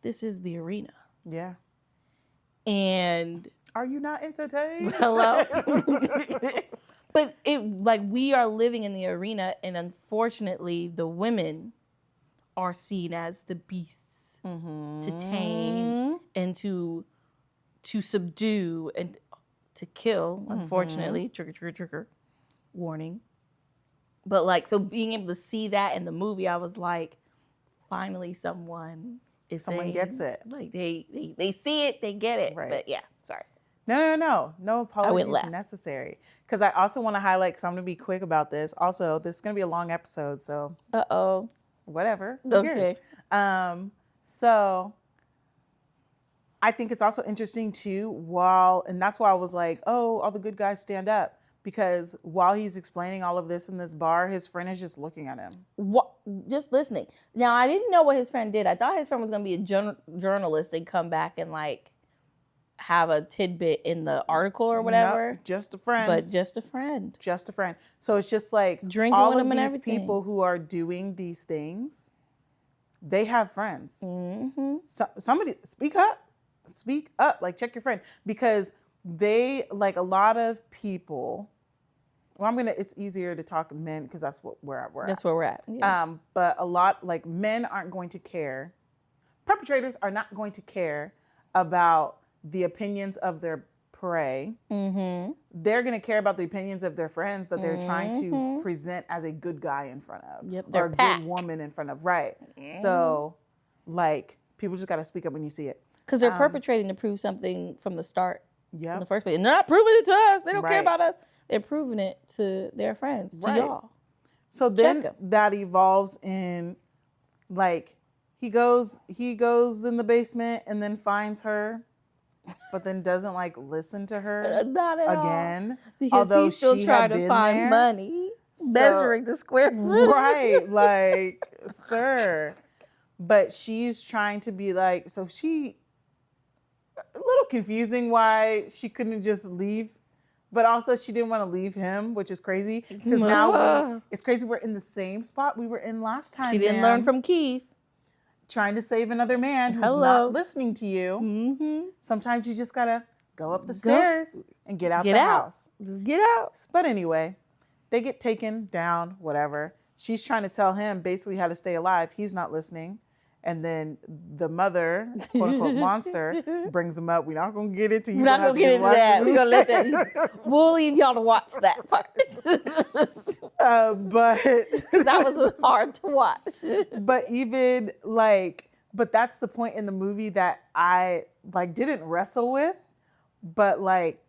this is the arena. Yeah. And are you not entertained? Hello. But we are living in the arena, and unfortunately, the women are seen as the beasts to tame and to subdue and to kill. Unfortunately, trigger, warning. But like, so being able to see that in the movie, I was like, finally, someone gets it. Like they see it, they get it. Right. But yeah, sorry. No apologies left. necessary. Because I also want to highlight, because I'm going to be quick about this. Also, this is going to be a long episode, so whatever. Who cares? So I think it's also interesting too. And that's why I was like, oh, all the good guys stand up. Because while he's explaining all of this in this bar, his friend is just looking at him. What? Just listening. Now, I didn't know what his friend did. I thought his friend was going to be a journalist and come back and like have a tidbit in the article or whatever. No, just a friend. But just a friend. Just a friend. So it's just like drinking all with of him and these everything. people who are doing these things, they have friends. So, somebody speak up, like check your friend, because they like a lot of people. Well, it's easier to talk men because that's what we're at. That's where we're at. Yeah. But a lot, like men aren't going to care. Perpetrators are not going to care about the opinions of their prey. They're going to care about the opinions of their friends that they're trying to present as a good guy in front of. Yep, or a good woman in front of. Right. So, like, people just got to speak up when you see it. Because they're perpetrating to prove something from the start. Yeah. In the first place. And they're not proving it to us. They don't care about us. They're proving it to their friends, to y'all. So then that evolves in, like, he goes in the basement and then finds her, but then doesn't like listen to her not at again. All. Because he's still trying to find money, measuring the square foot. Right, like, sir. But she's trying to be like, so she, a little confusing why she couldn't just leave. But also she didn't want to leave him, which is crazy. Because now it's crazy we're in the same spot we were in last time. She didn't learn from Keith. Trying to save another man who's not listening to you. Sometimes you just got to go up the stairs and get out the house. Just get out. But anyway, they get taken down, whatever. She's trying to tell him basically how to stay alive. He's not listening. And then the mother, quote unquote, monster, brings him up. We're not going to get into you. We're not going to get into that. We're going to let that. We'll leave y'all to watch that part. But that was hard to watch. But even like, but that's the point in the movie that I like didn't wrestle with. But like,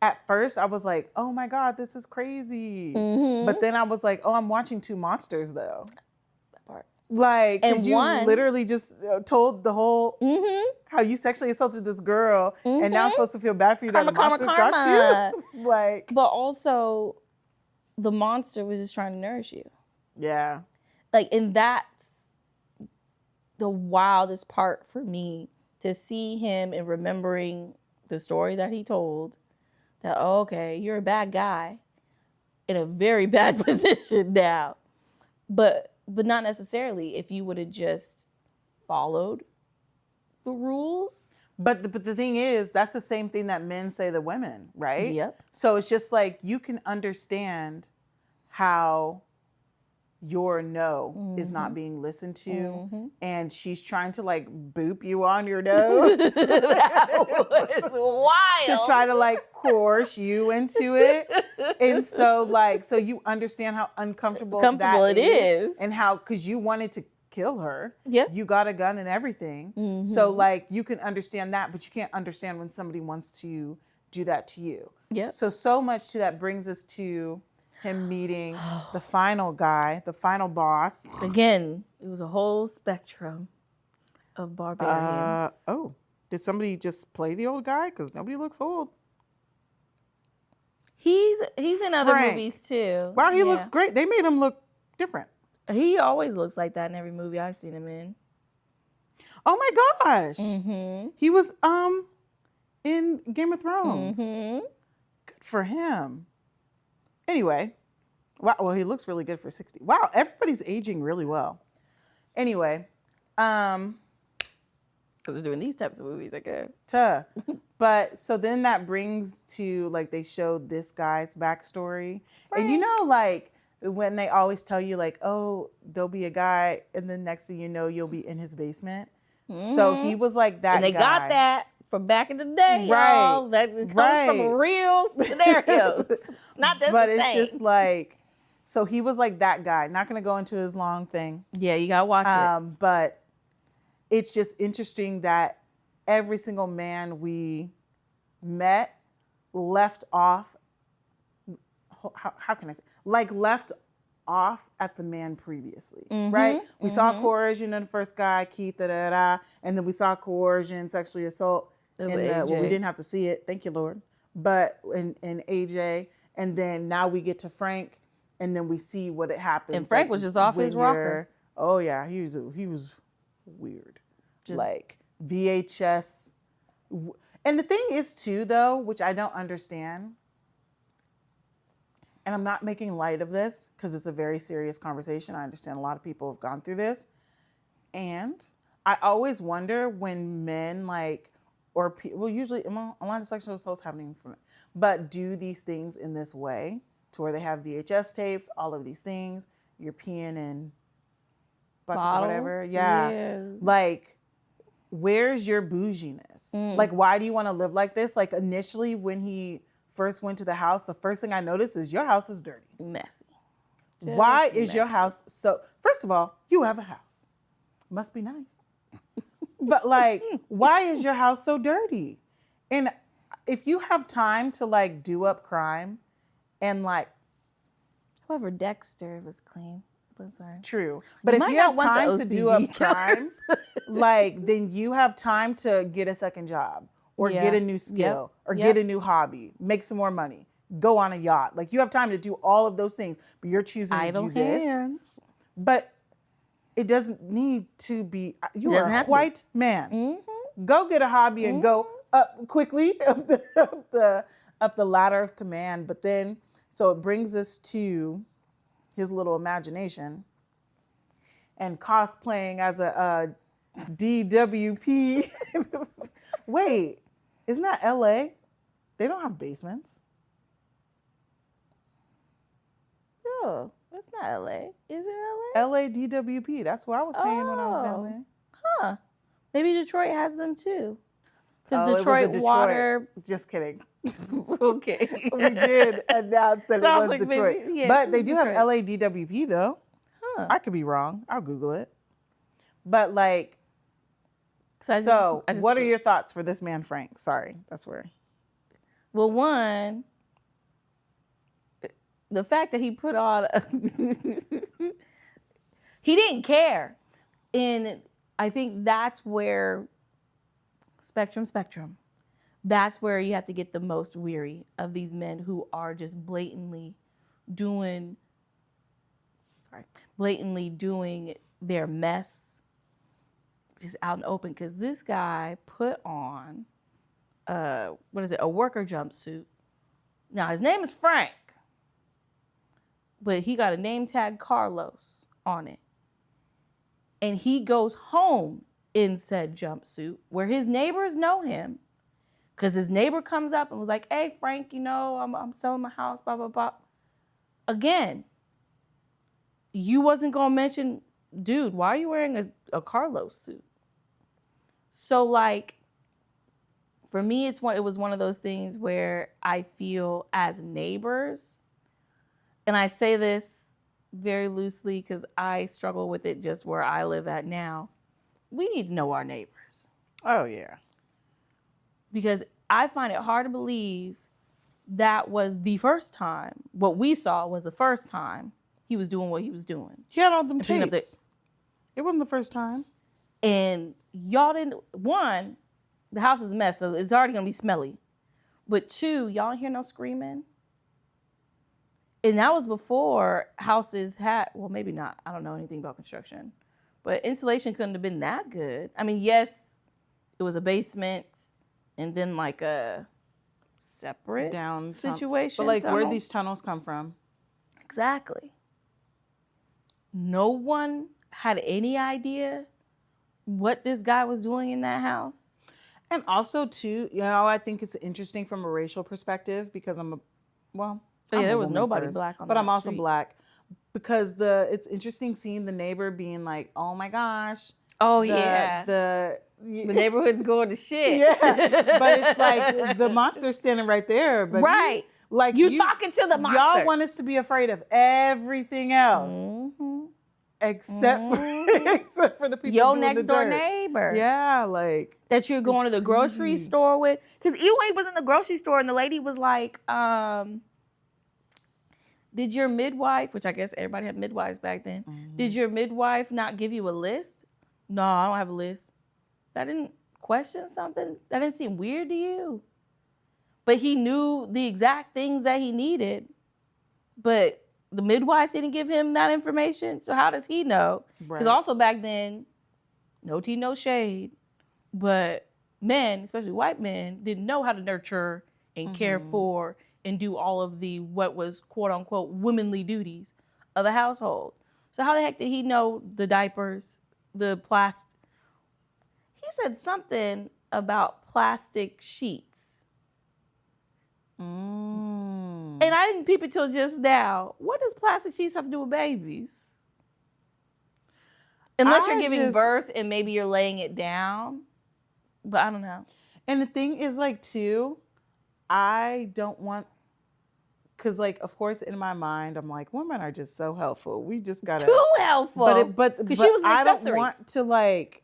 at first I was like, oh my God, this is crazy. But then I was like, oh, I'm watching two monsters though. Like, and you literally just told the whole how you sexually assaulted this girl, and now I'm supposed to feel bad for you that the monsters got you. Like, but also, the monster was just trying to nourish you. Yeah. Like, and that's the wildest part for me, to see him and remembering the story that he told, that, oh, okay, you're a bad guy in a very bad position now. But not necessarily if you would have just followed the rules. But the thing is, that's the same thing that men say to women, right? Yep. So it's just like, you can understand how your no is not being listened to, and she's trying to like boop you on your nose That was wild. to try to like coerce you into it. And so like, so you understand how uncomfortable that it is. and how, because you wanted to kill her. Yep. You got a gun and everything. So like, you can understand that, but you can't understand when somebody wants to do that to you. Yep. So much to that brings us to him meeting the final guy, the final boss. Again, it was a whole spectrum of barbarians. Did somebody just play the old guy? Because nobody looks old. He's in other Frank. movies too. Wow, he looks great. They made him look different. He always looks like that in every movie I've seen him in. Oh my gosh. He was in Game of Thrones. Good for him. Anyway, wow, well, he looks really good for 60. Wow, everybody's aging really well. Anyway, because they're doing these types of movies, I guess. But so then that brings to, like, they showed this guy's backstory. Frank. And you know, like, when they always tell you, like, oh, there'll be a guy, and then next thing you know, you'll be in his basement. So he was like that and they guy. got that from back in the day, Right. y'all. That comes from real scenarios. Not just But the it's same. just like, so he was like that guy. Not going to go into his long thing. Yeah, you got to watch it. But it's just interesting that every single man we met left off, how can I say, like left off at the man previously, right? We saw coercion in the first guy, Keith, and then we saw coercion, sexually assault, well, we didn't have to see it, thank you, Lord, but in AJ, and then now we get to Frank, and then we see what it happens. And Frank was just off his rocker. Oh yeah, he was weird, like VHS. And the thing is too, though, which I don't understand, and I'm not making light of this because it's a very serious conversation. I understand a lot of people have gone through this. And I always wonder when men like, or people, usually a lot of sexual assaults happening from it, but do these things in this way to where they have VHS tapes, all of these things, you're peeing in buckets or whatever. Yeah. Yes. Like, where's your bouginess? Like, why do you want to live like this? Like, initially when he first went to the house, the first thing I noticed is your house is dirty. Messy. Why is your house so, first of all, you have a house. Must be nice. But like, why is your house so dirty? And if you have time to like do up crime and like. However, Dexter was clean. I'm sorry. True. But if you have time to do up crime, like, then you have time to get a second job. Or get a new skill, or get a new hobby, make some more money, go on a yacht. Like, you have time to do all of those things, but you're choosing to do this. But it doesn't need to be, you are a white man. Go get a hobby and go up quickly up the ladder of command. But then, so it brings us to his little imagination and cosplaying as a DWP. Wait, isn't that LA? They don't have basements. No, that's not LA. Is it LA? LA DWP. That's what I was paying when I was down there. Huh. Maybe Detroit has them too. Because It was a Detroit water. Just kidding. Okay. We did announce that it was like Detroit. maybe, yeah, but they do Detroit. have LA DWP though. Huh. I could be wrong. I'll Google it. But like, So what are your thoughts for this man, Frank? Sorry, that's where. Well, one, the fact that he put on, he didn't care. And I think that's where, spectrum, that's where you have to get the most weary of these men who are just blatantly doing blatantly doing their mess just out in the open, because this guy put on a worker jumpsuit. Now his name is Frank, but he got a name tag Carlos on it, and he goes home in said jumpsuit where his neighbors know him, because his neighbor comes up and was like, "Hey Frank, I'm selling my house, blah blah blah." Again, you wasn't gonna mention, dude, why are you wearing a Carlos suit? So like, for me, it was one of those things where I feel as neighbors, and I say this very loosely because I struggle with it just where I live at now. We need to know our neighbors. Oh, yeah. Because I find it hard to believe that was the first time, what we saw was the first time he was doing what he was doing. He had all them tapes. It wasn't the first time. And y'all didn't, one, the house is a mess, so it's already gonna be smelly. But two, y'all didn't hear no screaming. And that was before houses had, well, maybe not. I don't know anything about construction. But insulation couldn't have been that good. I mean, yes, it was a basement and then like a separate down situation. But like, where'd these tunnels come from? Exactly. No one had any idea what this guy was doing in that house. And also, too, I think it's interesting from a racial perspective because there was nobody black on that but I'm also street. Black, because it's interesting seeing the neighbor being like, "Oh my gosh." Oh the neighborhood's going to shit. Yeah, but it's like the monster's standing right there. But right. You talking to the monster. Y'all want us to be afraid of everything else. Mm-hmm. Except for the people your doing next the door dirt. neighbor. Yeah, like that you're going to the grocery store with. Because Eway was in the grocery store and the lady was like, did your midwife, which I guess everybody had midwives back then, did your midwife not give you a list? No, I don't have a list. That didn't question something? That didn't seem weird to you? But he knew the exact things that he needed, but the midwife didn't give him that information. So how does he know? Because also back then, no tea, no shade, but men, especially white men, didn't know how to nurture and care for and do all of the what was quote unquote womanly duties of the household. So how the heck did he know the diapers, the plastic? He said something about plastic sheets. And I didn't peep it till just now. What does plastic sheets have to do with babies? Unless you're giving birth and maybe you're laying it down. But I don't know. And the thing is, like, too, I don't want, because, like, of course, in my mind, I'm like, women are just so helpful. We just gotta. Too helpful. But she was an accessory. I don't want to, like,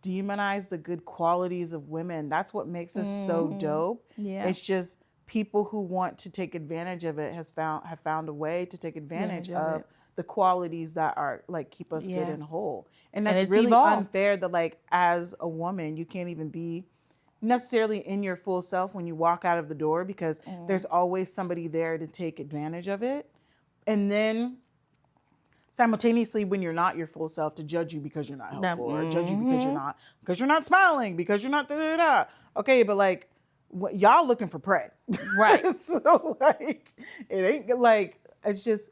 demonize the good qualities of women. That's what makes us so dope. Yeah. It's just people who want to take advantage of it have found a way to take advantage of the qualities that are like keep us good and whole. And that's really unfair that, like, as a woman, you can't even be necessarily in your full self when you walk out of the door, because there's always somebody there to take advantage of it. And then simultaneously, when you're not your full self, to judge you because you're not helpful, or judge you because you're not smiling, because you're not da-da-da. Okay, but like, y'all looking for prey. Right. So like, it ain't like, it's just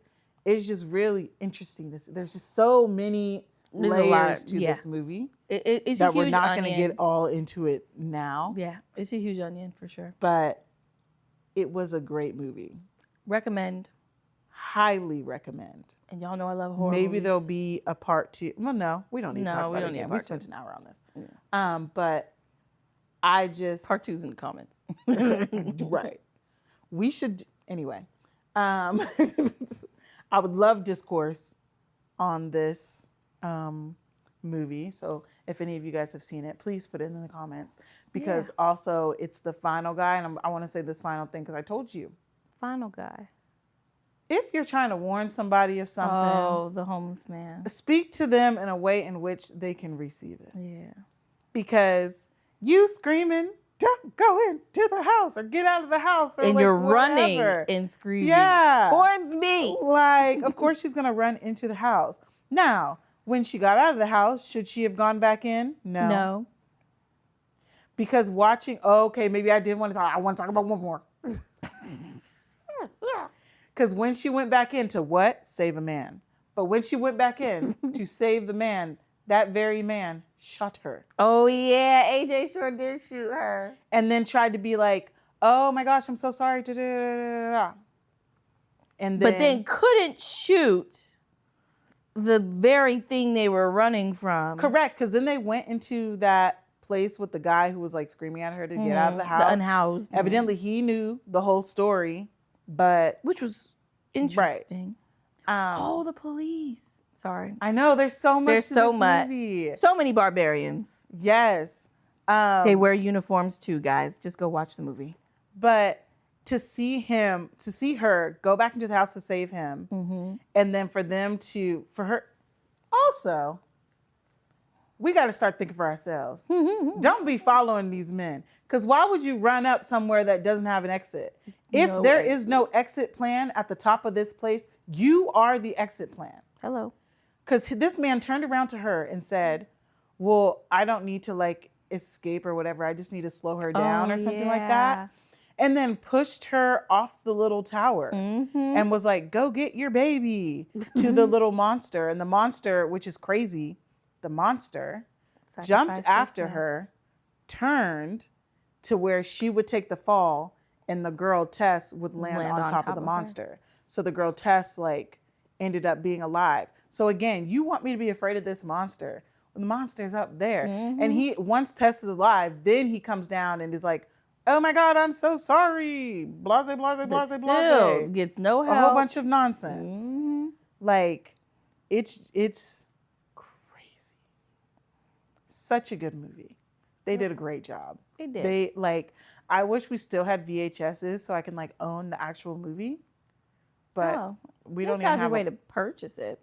really interesting. There's just so many layers to this movie it's that a huge we're not onion. going to get all into it now. Yeah, it's a huge onion for sure. But it was a great movie. Recommend. Highly recommend. And y'all know I love horror Maybe movies. there'll be a part 2. Well, no, we don't need to talk about it again. We spent an hour on this. Yeah. But I just... Part 2's in the comments. Right. We should... Anyway. I would love discourse on this movie. So if any of you guys have seen it, please put it in the comments. Because also, it's the final guy. And I want to say this final thing because I told you. Final guy. If you're trying to warn somebody of something, oh, the homeless man, speak to them in a way in which they can receive it. Yeah. Because you screaming don't go into the house or get out of the house. Or And like, you're whatever. running and screaming Yeah. towards me. Like, of course she's going to run into the house. Now, when she got out of the house, should she have gone back in? No. Because watching, okay, maybe I did want to talk. I want to talk about one more. Because when she went back in to what? Save a man. But when she went back in to save the man, that very man shot her. Oh, yeah. AJ sure did shoot her. And then tried to be like, oh my gosh, I'm so sorry. And but then couldn't shoot the very thing they were running from. Correct. Because then they went into that place with the guy who was like screaming at her to get out of the house. The unhoused. Evidently, he knew the whole story, but which was interesting. Right. The police. Sorry. I know there's so much. There's so much. Movie. So many barbarians. Yes. They wear uniforms too, guys. Just go watch the movie. But to see her go back into the house to save him, and then for her, also, we got to start thinking for ourselves. Don't be following these men. Because why would you run up somewhere that doesn't have an exit? If there is no exit plan at the top of this place, you are the exit plan. Hello. Because this man turned around to her and said, well, I don't need to like escape or whatever. I just need to slow her down or something like that. And then pushed her off the little tower and was like, go get your baby to the little monster. And the monster, which is crazy, the monster jumped after her, turned to where she would take the fall and the girl Tess would land on top of the monster. So the girl Tess like ended up being alive. So again, you want me to be afraid of this monster. Well, the monster's up there. And once Tess is alive, then he comes down and is like, oh my God, I'm so sorry. Blase, blase, blase, still blase. Gets no help. A whole bunch of nonsense. Like, it's crazy. Such a good movie. They did a great job. They did. I wish we still had VHSs so I can like own the actual movie. But we don't even have a way to purchase it.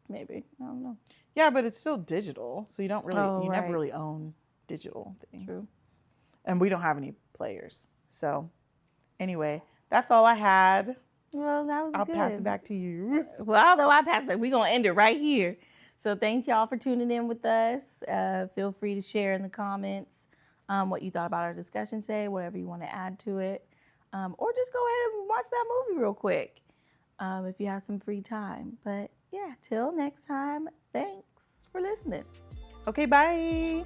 Maybe. I don't know. Yeah, but it's still digital. So you don't really, never really own digital things. True. And we don't have any players. So anyway, that's all I had. Well, that was good. I'll pass it back to you. Well, although I pass it back, we're going to end it right here. So thanks y'all for tuning in with us. Feel free to share in the comments what you thought about our discussion today, whatever you want to add to it. Or just go ahead and watch that movie real quick if you have some free time. But yeah, till next time, thanks for listening. Okay, bye.